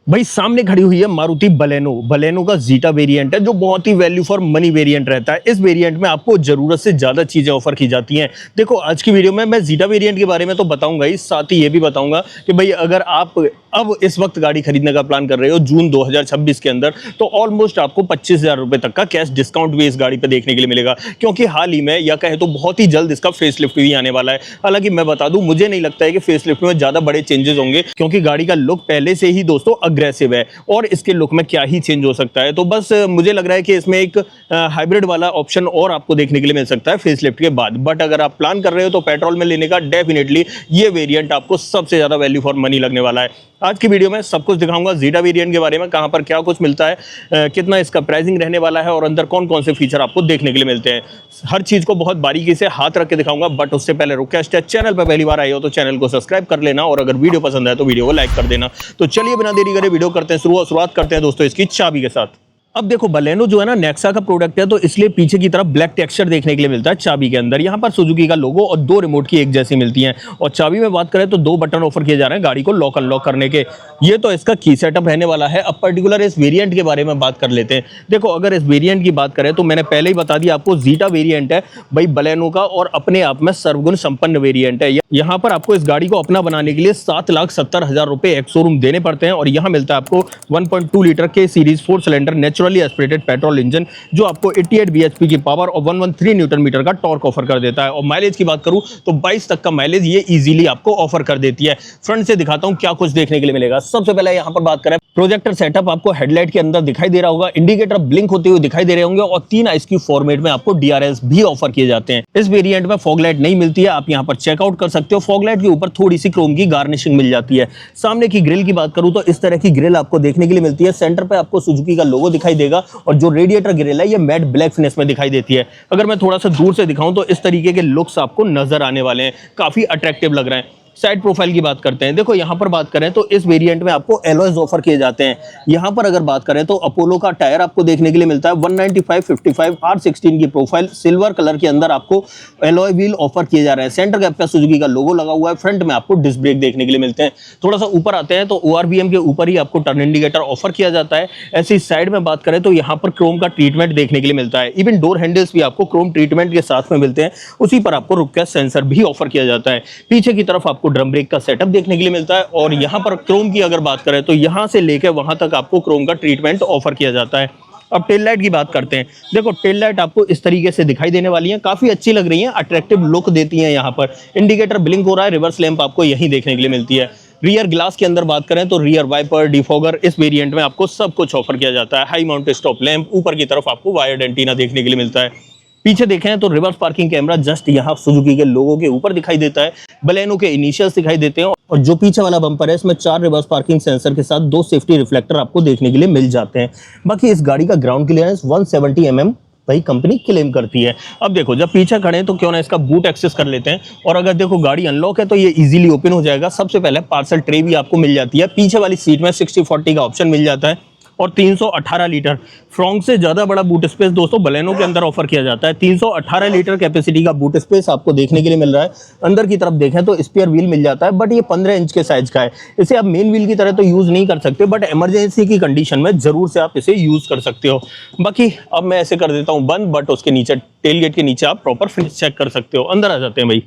भाई सामने खड़ी हुई है मारुति बलेनो। बलेनो का जीटा वेरिएंट है जो बहुत ही वैल्यू फॉर मनी वेरिएंट रहता है। इस वेरिएंट में आपको जरूरत से ज्यादा चीजें ऑफर की जाती हैं। देखो आज की वीडियो में मैं जीटा वेरिएंट के बारे में तो बताऊंगा ही, साथ ही ये भी बताऊंगा कि भाई अगर आप अब इस वक्त गाड़ी खरीदने का प्लान कर रहे हो जून 2026 के अंदर, तो ऑलमोस्ट आपको 25,000 रुपए तक का कैश डिस्काउंट भी इस गाड़ी पे देखने के लिए मिलेगा, क्योंकि हाल ही में या कहे तो बहुत ही जल्द इसका फेसलिफ्ट भी आने वाला है। हालांकि मैं बता दूं, मुझे नहीं लगता है कि फेसलिफ्ट में ज्यादा बड़े चेंजेस होंगे, क्योंकि गाड़ी का लुक पहले से ही दोस्तों अग्रेसिव है और इसके लुक में क्या ही चेंज हो सकता है। तो बस मुझे लग रहा है कि इसमें एक हाइब्रिड वाला ऑप्शन और आपको देखने के लिए मिल सकता है फेसलिफ्ट के बाद। बट अगर आप प्लान कर रहे हो तो पेट्रोल में लेने का डेफिनेटली ये वेरिएंट आपको सबसे ज्यादा वैल्यू फॉर मनी लगने वाला है। आज की वीडियो में सब कुछ दिखाऊंगा जीटा वेरिएंट के बारे में, कहां पर क्या कुछ मिलता है, कितना इसका प्राइसिंग रहने वाला है और अंदर कौन कौन से फीचर आपको देखने के लिए मिलते हैं। हर चीज को बहुत बारीकी से हाथ रख के दिखाऊंगा। बट उससे पहले रिक्वेस्ट है, चैनल पर पहली बार आए हो तो चैनल को सब्सक्राइब कर लेना और अगर वीडियो पसंद है तो वीडियो को लाइक कर देना। तो चलिए बिना देरी करे वीडियो करते हैं शुरुआत करते हैं दोस्तों इसकी चाबी के साथ। अब देखो बलेनो जो है ना नेक्सा का प्रोडक्ट है, तो इसलिए पीछे की तरफ ब्लैक टेक्सचर देखने के लिए मिलता है चाबी के अंदर। यहाँ पर सुजुकी का लोगो और दो रिमोट की एक जैसी मिलती हैं। और चाबी में बात करें तो दो बटन ऑफर किए जा रहे हैं गाड़ी को लॉक अनलॉक करने के। ये तो इसका की सेटअप रहने वाला है। अब पर्टिकुलर इस वेरिएंट के बारे में बात कर लेते हैं। देखो अगर इस वेरिएंट की बात करें तो मैंने पहले ही बता दिया आपको, जीटा वेरिएंट है भाई बलेनो का और अपने आप में सर्वगुण संपन्न वेरिएंट है। यहाँ पर आपको इस गाड़ी को अपना बनाने के लिए 7,70,000 रुपए एक शोरूम देने पड़ते हैं और यहाँ मिलता है आपको 1.2 लीटर के series 4 cylinder naturally aspirated petrol engine, जो आपको 88 bhp की पावर और 113 न्यूटन मीटर का टॉर्क ऑफर कर देता है। और माइलेज की बात करूं तो 22 तक का माइलेज ये इजीली आपको ऑफर कर देती है। फ्रंट से दिखाता हूं क्या कुछ देखने के लिए मिलेगा। सबसे पहले यहां पर बात करें, प्रोजेक्टर सेटअप आपको हेडलाइट के अंदर दिखाई दे रहा होगा, इंडिकेटर ब्लिंक होते हुए दिखाई दे रहे होंगे और 3 आईएसक्यू फॉर्मेट में आपको डीआरएस भी ऑफर किए जाते हैं। इस वेरिएंट में फॉगलाइट नहीं मिलती है, आप यहां पर चेकआउट कर सकते हो। फॉगलाइट के ऊपर थोड़ी सी क्रोम की गार्निशिंग मिल जाती है। सामने की ग्रिल की बात करूं तो इस तरह की ग्रिल आपको देखने के लिए मिलती है। सेंटर पे आपको सुजुकी का लोगो दिखाई देगा और जो रेडिएटर ग्रिल है ये मैट ब्लैक फिनिश में दिखाई देती है। अगर मैं थोड़ा सा दूर से दिखाऊं तो इस तरीके के लुक्स आपको नजर आने वाले हैं, काफी अट्रैक्टिव लग रहे हैं। साइड प्रोफाइल की बात करते हैं। देखो यहां पर बात करें तो इस वेरिएंट में आपको एलॉयज ऑफर किए जाते हैं। यहां पर अगर बात करें तो अपोलो का टायर आपको देखने के लिए मिलता है। 195/55 R16 की प्रोफाइल सिल्वर कलर के अंदर आपको एलॉय व्हील ऑफर किए जा रहे हैं। सेंटर कैप पे सुजुकी का लोगो लगा हुआ है। फ्रंट में आपको डिस्क ब्रेक देखने के लिए मिलते हैं। थोड़ा सा ऊपर आते हैं तो ORVM के ऊपर ही आपको टर्न इंडिकेटर ऑफर किया जाता है। ऐसी साइड में बात करें तो यहाँ पर क्रोम का ट्रीटमेंट देखने के लिए मिलता है। इवन डोर हैंडल्स भी आपको क्रोम ट्रीटमेंट के साथ में मिलते हैं। उसी पर आपको रुक गैस सेंसर भी ऑफर किया जाता है। पीछे की तरफ आपको ड्रम ब्रेक का सेटअप देखने के लिए मिलता है और यहां पर क्रोम की अगर बात करें तो यहां से लेकर वहां तक आपको क्रोम का ट्रीटमेंट ऑफर किया जाता है। अब टेल लाइट की बात करते हैं। देखो टेल लाइट आपको इस तरीके से दिखाई देने वाली है, काफी अच्छी लग रही है, अट्रैक्टिव लुक देती है। यहाँ पर इंडिकेटर ब्लिंक हो रहा है, रिवर्स लैंप आपको यहीं देखने के लिए मिलती है। रियर ग्लास के अंदर बात करें तो रियर वाइपर, डिफॉगर इस वेरिएंट में आपको सब कुछ ऑफर किया जाता है। हाई माउंटेड स्टॉप लैंप, ऊपर की तरफ आपको वायर्ड एंटीना देखने के लिए मिलता है। पीछे देखें तो रिवर्स पार्किंग कैमरा जस्ट यहाँ सुजुकी के लोगो के ऊपर दिखाई देता है। बलेनो के इनिशियल्स दिखाई देते हैं और जो पीछे वाला बम्पर है इसमें 4 रिवर्स पार्किंग सेंसर के साथ 2 सेफ्टी रिफ्लेक्टर आपको देखने के लिए मिल जाते हैं। बाकी इस गाड़ी का ग्राउंड क्लियरेंस 170 mm भाई कंपनी क्लेम करती है। अब देखो जब पीछे खड़े हैं तो क्यों ना इसका बूट एक्सेस कर लेते हैं और अगर देखो गाड़ी अनलॉक है तो ये इजीली ओपन हो जाएगा। सबसे पहले पार्सल ट्रे भी आपको मिल जाती है। पीछे वाली सीट में 60/40 का ऑप्शन मिल जाता है और 318 लीटर फ्रंट से ज्यादा बड़ा बूट स्पेस दोस्तों बलेनो के अंदर ऑफर किया जाता है। 318 लीटर कैपेसिटी का बूट स्पेस आपको देखने के लिए मिल रहा है। अंदर की तरफ देखें तो स्पेयर व्हील मिल जाता है, बट ये 15 इंच के साइज का है। इसे आप मेन व्हील की तरह तो यूज नहीं कर सकते, बट इमरजेंसी की कंडीशन में जरूर से आप इसे यूज कर सकते हो। बाकी अब मैं ऐसे कर देता हूँ बंद, बट उसके नीचे टेल गेट के नीचे आप प्रॉपर फिनिश चेक कर सकते हो। अंदर आ जाते हैं भाई,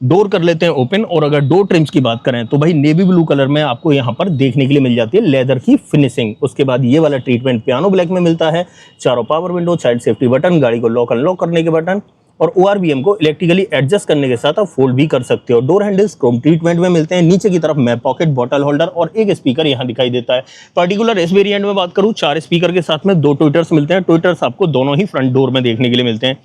डोर कर लेते हैं ओपन। और अगर डोर ट्रिम्स की बात करें तो भाई नेवी ब्लू कलर में आपको यहां पर देखने के लिए मिल जाती है लेदर की फिनिशिंग। उसके बाद ये वाला ट्रीटमेंट पियानो ब्लैक में मिलता है। चारों power window, child safety button, गाड़ी को लॉक अनलॉक करने के बटन और ORVM को इलेक्ट्रिकली एडजस्ट करने के साथ आप फोल्ड भी कर सकते हो। डोर हैंडल्स क्रोम ट्रीटमेंट में मिलते हैं। नीचे की तरफ मैप पॉकेट, बॉटल होल्डर और एक स्पीकर यहां दिखाई देता है। पर्टिकुलर इस वेरिएंट में बात करूं 4 स्पीकर के साथ में 2 ट्विटर्स मिलते हैं। ट्विटर्स आपको दोनों ही फ्रंट डोर में देखने के लिए मिलते हैं।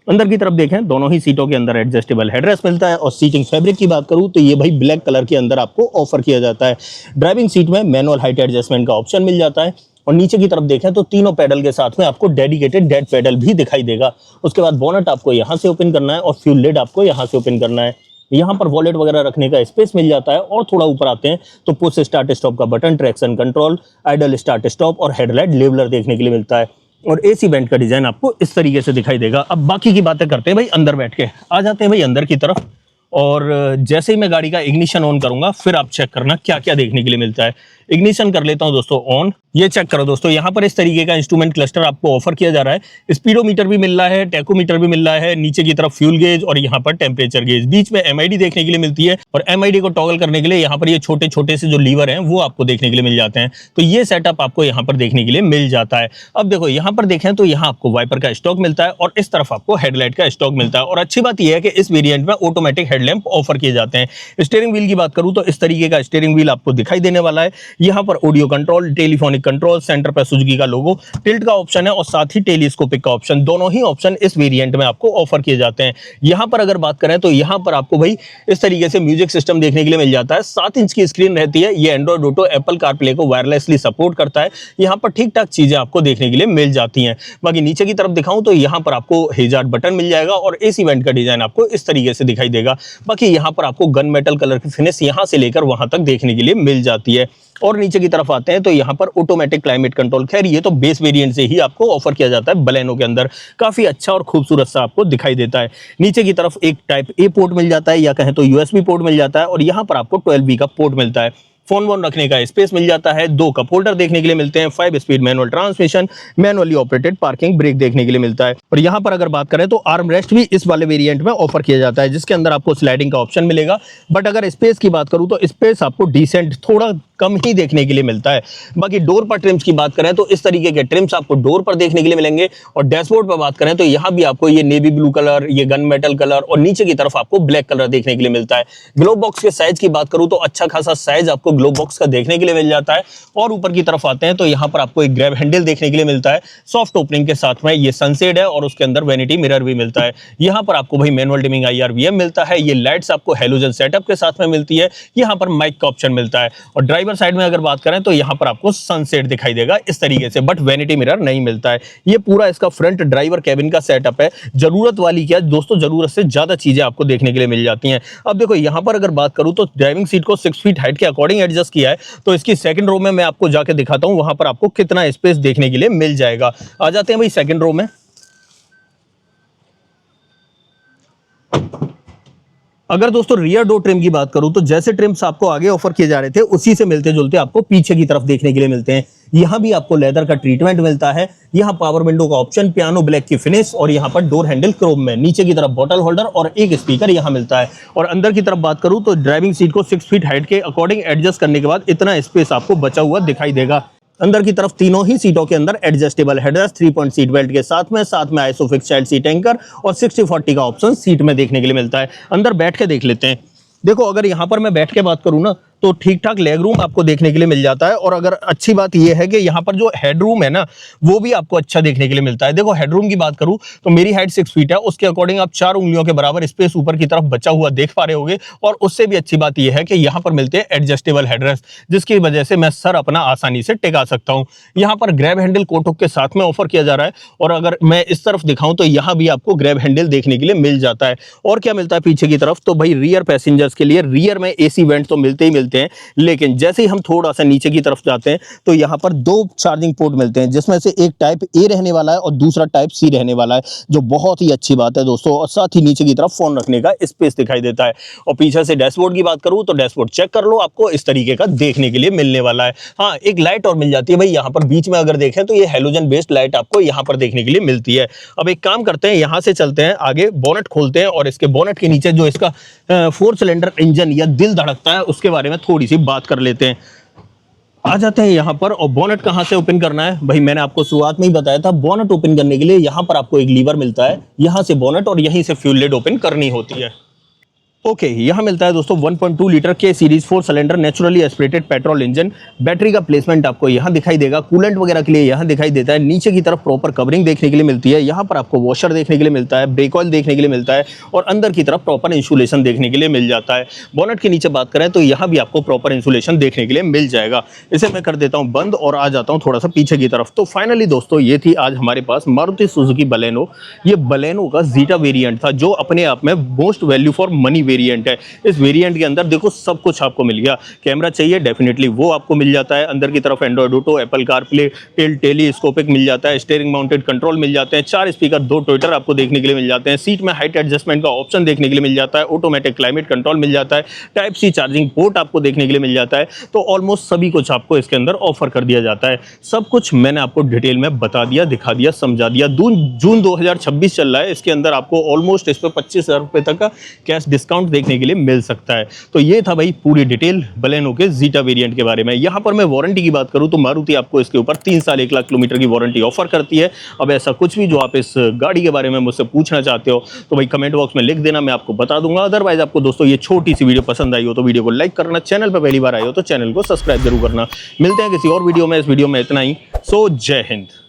अंदर की तरफ देखें दोनों ही सीटों के अंदर एडजस्टेबल हेडरेस्ट मिलता है और सीटिंग फैब्रिक की बात करूं तो ये भाई ब्लैक कलर के अंदर आपको ऑफर किया जाता है। ड्राइविंग सीट में मैनुअल हाइट एडजस्टमेंट का ऑप्शन मिल जाता है और नीचे की तरफ देखें तो तीनों पैडल के साथ में आपको डेडिकेटेड डेड पैडल भी दिखाई देगा। उसके बाद बोनट आपको यहां से ओपन करना है और फ्यूल लिड आपको यहां से ओपन करना है। यहाँ पर वॉलेट वगैरह रखने का स्पेस मिल जाता है। और थोड़ा ऊपर आते हैं तो पुश स्टार्ट स्टॉप का button, traction control, idol start stop और हेडलाइट लेवलर देखने के लिए मिलता है। और AC वेंट का डिजाइन आपको इस तरीके से दिखाई देगा। अब बाकी की बातें करते हैं भाई अंदर बैठ के। आ जाते हैं भाई अंदर की तरफ और जैसे ही मैं गाड़ी का इग्निशन ऑन करूंगा फिर आप चेक करना क्या क्या देखने के लिए मिलता है। इग्निशन कर लेता हूं दोस्तों ऑन। ये चेक करो दोस्तों, यहाँ पर इस तरीके का इंस्ट्रूमेंट क्लस्टर आपको ऑफर किया जा रहा है। स्पीडोमीटर भी मिल रहा है, टैकोमीटर भी मिल रहा है, नीचे की तरफ फ्यूल गेज और यहाँ पर टेम्परेचर गेज, बीच में एमआईडी देखने के लिए मिलती है। और एमआईडी को टॉगल करने के लिए यहाँ पर ये छोटे छोटे से जो लीवर हैं वो आपको देखने के लिए मिल जाते हैं। तो ये सेटअप आपको यहाँ पर देखने के लिए मिल जाता है। अब देखो यहाँ पर देखें तो यहाँ आपको वाइपर का स्टॉक मिलता है और इस तरफ आपको हेडलाइट का स्टॉक मिलता है। और अच्छी बात यह है कि इस वेरिएंट में ऑटोमेटिक हेडलैम्प ऑफर किए जाते हैं। स्टीयरिंग व्हील की बात करूं तो इस तरीके का स्टीयरिंग व्हील आपको दिखाई देने वाला है। यहाँ पर audio control, telephonic control, centre पर सुजुकी का लोगो, टिल्ट का ऑप्शन है और साथ ही टेलीस्कोपिक का ऑप्शन, दोनों ही ऑप्शन इस वेरिएंट में आपको ऑफर किए जाते हैं। यहाँ पर अगर बात करें तो यहाँ पर आपको भाई इस तरीके से म्यूजिक सिस्टम देखने के लिए मिल जाता है। 7 इंच की स्क्रीन रहती है। ये एंड्रॉइड ऑटो, एप्पल कारप्ले को वायरलेसली सपोर्ट करता है। यहाँ पर ठीक ठाक चीजें आपको देखने के लिए मिल जाती हैं। बाकी नीचे की तरफ दिखाऊं तो यहाँ पर आपको हेजार्ड बटन मिल जाएगा और एसी वेंट का डिजाइन आपको इस तरीके से दिखाई देगा। बाकी यहाँ पर आपको गन मेटल कलर की फिनिश यहाँ से लेकर वहां तक देखने के लिए मिल जाती है। और नीचे की तरफ आते हैं तो यहाँ पर ऑटोमेटिक क्लाइमेट कंट्रोल, खैर ये तो बेस वेरिएंट से ही आपको ऑफर किया जाता है। बलेनो के अंदर काफी अच्छा और खूबसूरत सा आपको दिखाई देता है। नीचे की तरफ एक टाइप ए पोर्ट मिल जाता है या कहें तो यूएसबी पोर्ट मिल जाता है और यहाँ पर आपको 12V का पोर्ट मिलता है। फोन वोन रखने का स्पेस मिल जाता है। 2 कप होल्डर देखने के लिए मिलते हैं। 5 speed manual transmission, manually operated parking brake देखने के लिए मिलता है। और यहाँ पर अगर बात करें तो आर्म रेस्ट भी इस वाले वेरिएंट में ऑफर किया जाता है, जिसके अंदर आपको स्लाइडिंग का ऑप्शन मिलेगा। बट अगर स्पेस की बात करूँ तो स्पेस आपको डिसेंट थोड़ा कम ही देखने के लिए मिलता है। बाकी डोर पर ट्रिम्स की बात करें तो इस तरीके के ट्रिम्स आपको डोर पर देखने के लिए मिलेंगे। और डैशबोर्ड पर बात करें तो यहाँ भी आपको ये नेवी ब्लू कलर, ये गन मेटल कलर और नीचे की तरफ आपको ब्लैक कलर देखने के लिए मिलता है। ग्लो बॉक्स के साइज की बात करूँ तो अच्छा खासा साइज आपको ग्लो बॉक्स का देखने के लिए मिल जाता है। और ऊपर की तरफ आते हैं तो यहाँ पर आपको एक ग्रैब हैंडल देखने के लिए मिलता है। सॉफ्ट ओपनिंग के साथ में ये सनसेड है और उसके अंदर वैनिटी मिरर भी मिलता है। यहाँ पर आपको भाई मैनुअल डिमिंग IRVM मिलता है। ये लाइट्स आपको हेलोजन सेटअप के साथ में मिलती है। यहाँ पर माइक का ऑप्शन मिलता है। और ड्राइवर साइड में अगर बात करें तो यहाँ पर आपको सनसेट दिखाई देगा इस तरीके से, बट वैनिटी मिरर नहीं मिलता है। ये पूरा इसका फ्रंट ड्राइवर कैबिन का सेटअप है। जरूरत वाली क्या दोस्तों, जरूरत से ज्यादा चीजें आपको देखने के लिए मिल जाती हैं। अब देखो यहाँ पर अगर बात करूँ तो ड्राइविंग सीट को 6 फीट हाइट के अकॉर्डिंग एडजस्ट किया है। तो इसकी सेकंड रो में मैं आपको जाके दिखाता हूं वहां पर आपको कितना स्पेस देखने के लिए मिल जाएगा। आ जाते हैं भाई सेकंड रो में। अगर दोस्तों रियर डोर ट्रिम की बात करूं तो जैसे ट्रिम्स आपको आगे ऑफर किए जा रहे थे उसी से मिलते जुलते आपको पीछे की तरफ देखने के लिए मिलते हैं। यहाँ भी आपको लेदर का ट्रीटमेंट मिलता है। यहाँ पावर विंडो का ऑप्शन, पियानो ब्लैक की फिनिश और यहाँ पर डोर हैंडल क्रोम में। नीचे की तरफ बॉटल होल्डर और एक स्पीकर यहाँ मिलता है। और अंदर की तरफ बात करूँ तो ड्राइविंग सीट को 6 फीट हाइट के अकॉर्डिंग एडजस्ट करने के बाद इतना स्पेस आपको बचा हुआ दिखाई देगा। अंदर की तरफ तीनों ही सीटों के अंदर adjustable headrest, 3 point seat belt के साथ में आइसोफिक्स चाइल्ड सीट एंकर और 60/40 का ऑप्शन सीट में देखने के लिए मिलता है। अंदर बैठ के देख लेते हैं। देखो अगर यहाँ पर मैं बैठ के बात करूँ ना तो ठीक ठाक लेग रूम आपको देखने के लिए मिल जाता है। और अगर अच्छी बात यह है कि यहाँ पर जो हेड रूम है ना वो भी आपको अच्छा देखने के लिए मिलता है। देखो हेड रूम की बात करूँ तो मेरी हाइट 6 फीट है, उसके अकॉर्डिंग आप 4 उंगलियों के बराबर स्पेस ऊपर की तरफ बचा हुआ देख पा रहे होगे। और उससे भी अच्छी बात यह है कि यहाँ पर मिलते हैं एडजस्टेबल हेडरेस्ट, जिसकी वजह से मैं सर अपना आसानी से टिका सकता हूँ। यहाँ पर ग्रैब हैंडल कोटक के साथ में ऑफर किया जा रहा है। और अगर मैं इस तरफ दिखाऊं तो यहाँ भी आपको ग्रैब हैंडल देखने के लिए मिल जाता है। और क्या मिलता है पीछे की तरफ, तो भाई रियर पैसेंजर्स के लिए रियर में AC वेंट तो मिलते ही मिलते हैं, लेकिन जैसे ही हम थोड़ा सा नीचे की तरफ जाते हैं तो यहाँ पर 2 चार्जिंग पोर्ट मिलते हैं, जिसमें से एक टाइप ए रहने वाला है और दूसरा टाइप सी रहने वाला है, जो बहुत ही अच्छी बात है दोस्तों। और साथ ही नीचे की तरफ फोन रखने का स्पेस दिखाई देता है। और पीछे से डैशबोर्ड की बात करूं तो डैशबोर्ड चेक कर लो, आपको इस तरीके का देखने के लिए मिलने वाला है। हाँ, एक लाइट और मिल जाती है भाई यहाँ पर बीच में, अगर देखें तो ये हेलोजन बेस्ड लाइट आपको यहाँ पर देखने के लिए मिलती है। अब एक काम करते हैं, यहाँ से चलते हैं आगे, बोनेट खोलते हैं और इसके बोनेट के नीचे जो इसका 4 सिलेंडर इंजन या दिल धड़कता है उसके बारे में थोड़ी सी बात कर लेते हैं। आ जाते हैं यहाँ पर। और बोनेट कहाँ से ओपन करना है भाई, मैंने आपको शुरुआत में ही बताया था। बोनेट ओपन करने के लिए यहाँ पर आपको एक लीवर मिलता है, यहाँ से बोनेट और यहीं से फ्यूल लिड ओपन करनी होती है। ओके, यहाँ मिलता है दोस्तों 1.2 लीटर के series 4 cylinder naturally aspirated petrol engine. Battery का प्लेसमेंट आपको यहाँ दिखाई देगा, कूलेंट वगैरह के लिए यहाँ दिखाई देता है। नीचे की तरफ प्रॉपर कवरिंग देखने के लिए मिलती है। यहाँ पर आपको वॉशर देखने के लिए मिलता है, ब्रेक ऑयल देखने के लिए मिलता है और अंदर की तरफ प्रॉपर इंसुलेशन देखने के लिए मिल जाता है। बोनेट के नीचे बात करें तो यहाँ भी आपको प्रॉपर इंसुलेशन देखने के लिए मिल जाएगा। इसे मैं कर देता हूँ बंद और आ जाता हूँ थोड़ा सा पीछे की तरफ। तो फाइनली दोस्तों ये थी आज हमारे पास मारुति सुजुकी बलेनो। ये बलेनो का जीटा वेरियंट था, जो अपने आप में most value for money variant है। इस वेरिएंट के अंदर देखो सब कुछ आपको मिल गया। कैमरा चाहिए डेफिनेटली वो आपको मिल जाता है। अंदर की तरफ Android Auto, Apple CarPlay, telescopic मिल जाता है। स्टीयरिंग माउंटेड कंट्रोल मिल जाते हैं। 4 स्पीकर, 2 ट्विटर आपको देखने के लिए मिल जाते हैं। सीट में हाइट एडजस्टमेंट का ऑप्शन देखने के लिए मिल जाता है। ऑटोमेटिक क्लाइमेट कंट्रोल मिल जाता है। टाइप सी चार्जिंग पोर्ट आपको देखने के लिए मिल जाता है। तो ऑलमोस्ट सभी कुछ आपको इसके अंदर ऑफर कर दिया जाता है। सब कुछ मैंने आपको डिटेल में बता दिया, दिखा दिया, समझा दिया। जून 2026 चल रहा है, इसके अंदर आपको ऑलमोस्ट इस पर 25,000 रुपये तक का कैश डिस्काउंट देखने के लिए मिल सकता है। तो ये था भाई पूरी डिटेल बलेनो के जीटा वेरिएंट के बारे में। यहाँ पर मैं वारंटी की बात करूँ तो मारुति आपको इसके ऊपर 3 साल 1 लाख किलोमीटर की वारंटी ऑफर करती है। अब ऐसा कुछ भी जो आप इस गाड़ी के बारे में मुझसे पूछना चाहते हो तो भाई कमेंट बॉक्स में लिख देना, मैं आपको बता दूंगा। अदरवाइज आपको दोस्तों ये छोटी सी वीडियो पसंद आई हो तो वीडियो को लाइक करना, चैनल पर पहली बार आए हो तो चैनल को सब्सक्राइब जरूर करना। मिलते हैं किसी और वीडियो में। इस वीडियो में इतना ही। सो जय हिंद।